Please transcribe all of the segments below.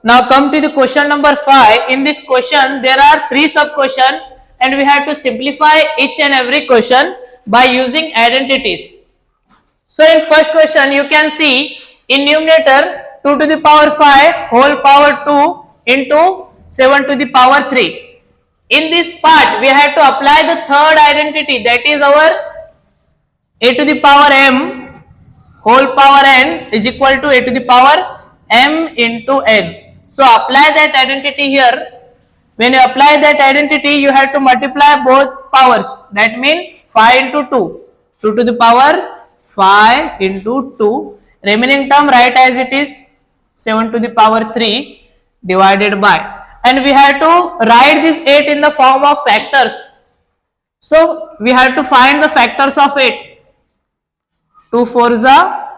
Now come to the question number 5. In this question, there are 3 sub-questions and we have to simplify each and every question by using identities. So in first question, you can see in numerator 2 to the power 5 whole power 2 into 7 to the power 3. In this part, we have to apply the third identity, that is our a to the power m whole power n is equal to a to the power m into n. So apply that identity here. When you apply that identity, you have to multiply both powers. That means 5 into 2. 2 to the power 5 into 2. Remaining term write as it is 7 to the power 3 divided by. And we have to write this 8 in the form of factors. So we have to find the factors of 8. 2 4s are,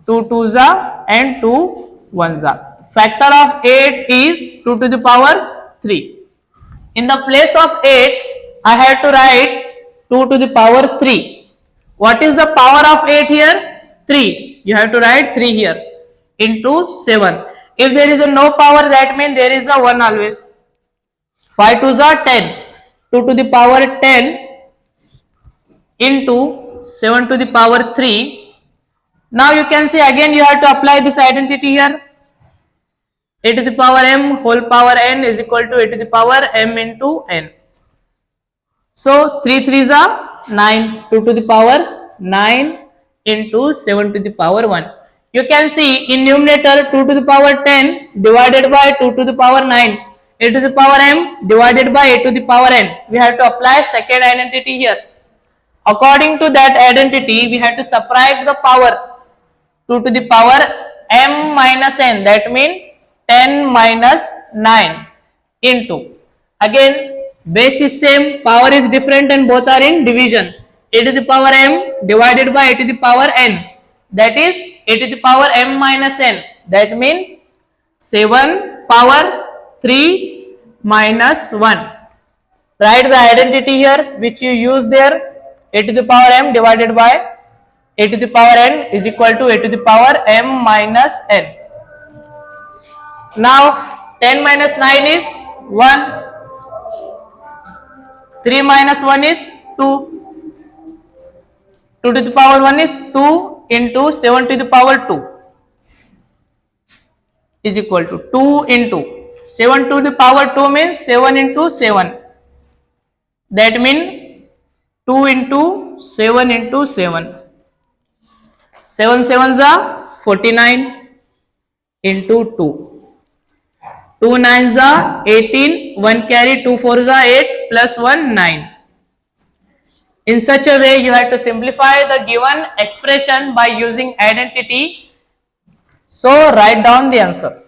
2 2s are and 2 1s are. Factor of 8 is 2 to the power 3. In the place of 8, I have to write 2 to the power 3. What is the power of 8 here? 3. You have to write 3 here into 7. If there is a no power, that means there is a 1 always. 5 2s are 10. 2 to the power 10 into 7 to the power 3. Now you can see again you have to apply this identity here. A to the power m whole power n is equal to a to the power m into n. So 3 3s are 9, 2 to the power 9 into 7 to the power 1. You can see in numerator 2 to the power 10 divided by 2 to the power 9, a to the power m divided by a to the power n. We have to apply second identity here. According to that identity, we have to subtract the power 2 to the power m minus n, that means 10 minus 9 into, again base is same, power is different and both are in division. A to the power m divided by a to the power n, that is a to the power m minus n, that means 7 power 3 minus 1. Write the identity here which you use there. A to the power m divided by a to the power n is equal to a to the power m minus n. Now 10 minus 9 is 1, 3 minus 1 is 2, 2 to the power 1 is 2 into 7 to the power 2 is equal to 2 into 7 to the power 2 means 7 into 7, that means 2 into 7 into 7. 7 7s are 49 into 2. 2 9s are 18, 1 carry, 2 4s are 8, plus 1 9. In such a way, you have to simplify the given expression by using identity. So, write down the answer.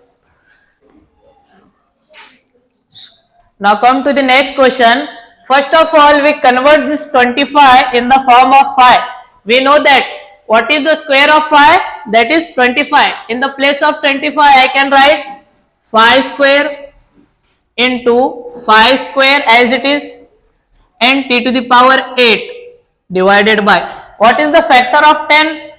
Now come to the next question. First of all, we convert this 25 in the form of 5. We know that what is the square of 5? That is 25. In the place of 25, I can write 5 square into 5 square as it is and t to the power 8 divided by, what is the factor of 10?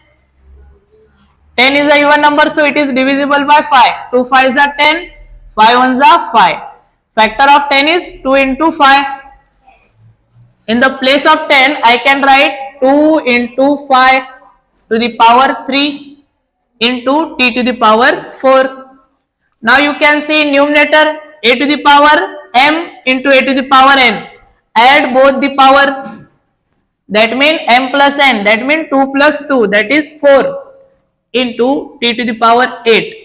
10 is a even number, so it is divisible by 5. 2 5s are 10, 5 1s are 5. Factor of 10 is 2 into 5. In the place of 10, I can write 2 into 5 to the power 3 into t to the power 4. Now you can see numerator a to the power m into a to the power n. Add both the power, that means m plus n, that means 2 plus 2, that is 4 into t to the power 8.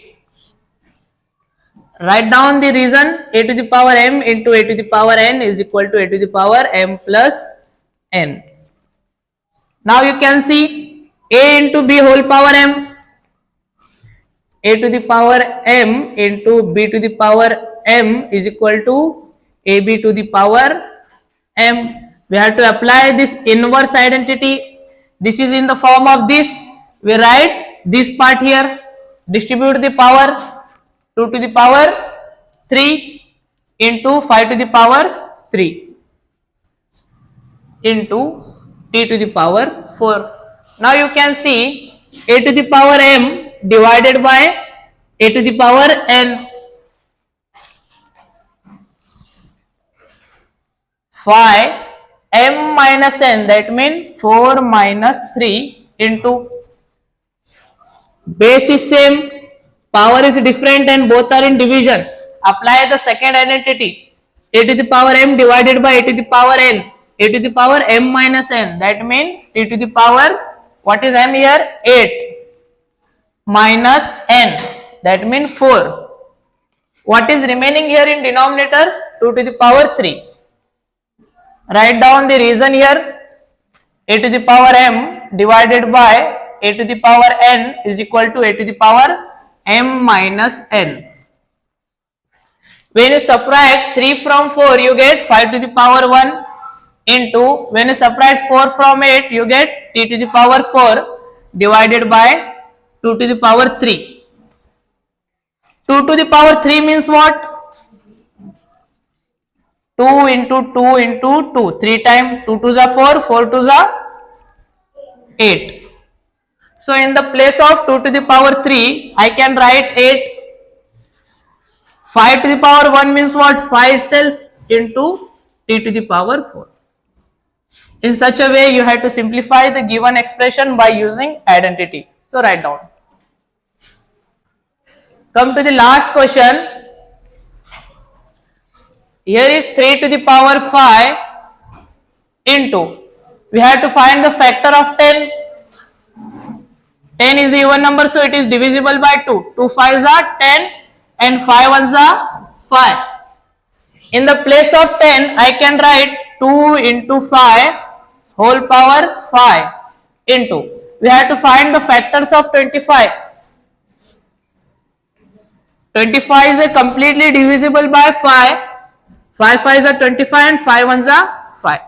Write down the reason. A to the power m into a to the power n is equal to a to the power m plus n. Now you can see a into b whole power m. A to the power m into b to the power m is equal to ab to the power m. We have to apply this inverse identity. This is in the form of this. We write this part here. Distribute the power 2 to the power 3 into 5 to the power 3 into t to the power 4. Now you can see a to the power m divided by a to the power n. 5 m minus n, that means 4 minus 3 into base is same, power is different and both are in division. Apply the second identity, a to the power m divided by a to the power n, a to the power m minus n, that means t to the power, what is m here, 8 minus n, that means 4. What is remaining here in denominator, 2 to the power 3. Write down the reason here, a to the power m divided by a to the power n is equal to a to the power m minus n. When you subtract 3 from 4, you get 5 to the power 1 into, when you subtract 4 from 8, you get t to the power 4 divided by 2 to the power 3. 2 to the power 3 means what? 2 into 2 into 2, 3 times 2 to the 4, 4 to the 8. So in the place of 2 to the power 3, I can write 8. 5 to the power 1 means what? 5 itself into t to the power 4. In such a way, you have to simplify the given expression by using identity. So write down. Come to the last question. Here is 3 to the power 5 into, we have to find the factor of 10. 10 is a even number, so it is divisible by 2. 2 5s are 10 and 5 1s are 5. In the place of 10, I can write 2 into 5 whole power 5 into, we have to find the factors of 25. 25 is a completely divisible by 5. 5 5s are 25 and 5 1s are 5.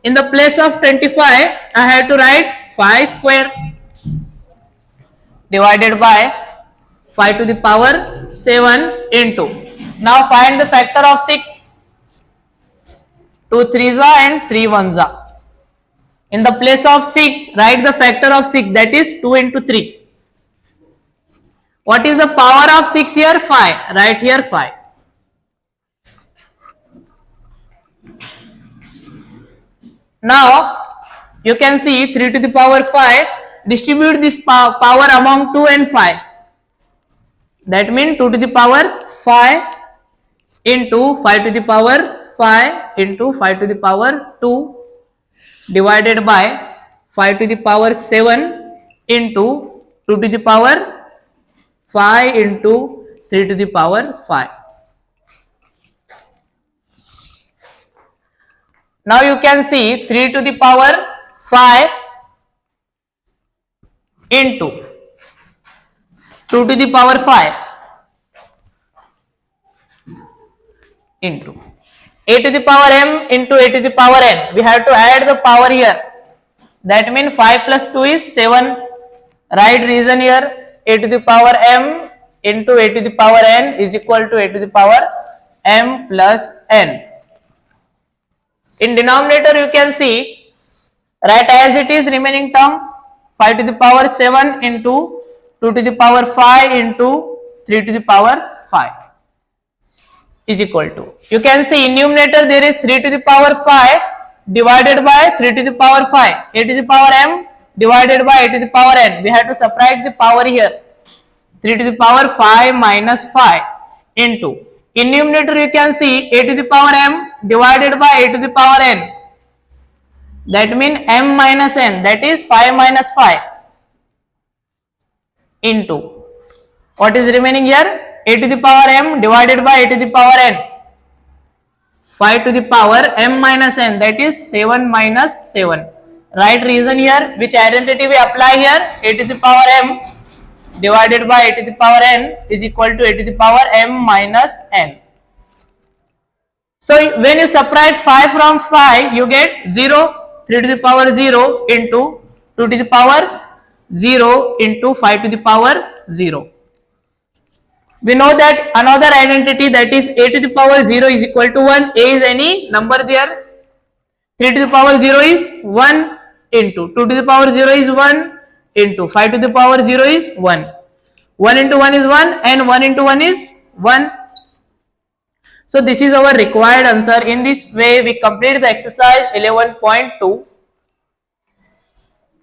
In the place of 25, I have to write 5 square divided by 5 to the power 7 into. Now find the factor of 6. 2 3s are and 3 1s are. In the place of 6, write the factor of 6, that is 2 into 3. What is the power of 6 here? 5. Write here 5. Now you can see 3 to the power 5. Distribute this power among 2 and 5. That means 2 to the power 5 into 5 to the power 5 into 5 to the power 2 divided by 5 to the power 7 into 2 to the power 5 into 3 to the power 5. Now you can see 3 to the power 5 into 2 to the power 5 into a to the power m into a to the power n. We have to add the power here. That means 5 plus 2 is 7. Write reason here, a to the power m into a to the power n is equal to a to the power m plus n. In denominator you can see, write as it is remaining term, 5 to the power 7 into 2 to the power 5 into 3 to the power 5 is equal to, you can see in numerator there is 3 to the power 5 divided by 3 to the power 5, a to the power m divided by a to the power n. We have to subtract the power here, 3 to the power 5 minus 5 into, in numerator you can see a to the power m divided by a to the power n, that means m minus n, that is 5 minus 5 into, what is remaining here, a to the power m divided by a to the power n, 5 to the power m minus n, that is 7 minus 7. Write reason here, which identity we apply here, a to the power m divided by a to the power n is equal to a to the power m minus n. So when you subtract 5 from 5, you get 0, 3 to the power 0 into 2 to the power 0 into 5 to the power 0. We know that another identity, that is a to the power 0 is equal to 1. A is any number there. 3 to the power 0 is 1 into 2 to the power 0 is 1 into 5 to the power 0 is 1. 1 into 1 is 1 and 1 into 1 is 1. So this is our required answer. In this way we complete the exercise 11.2.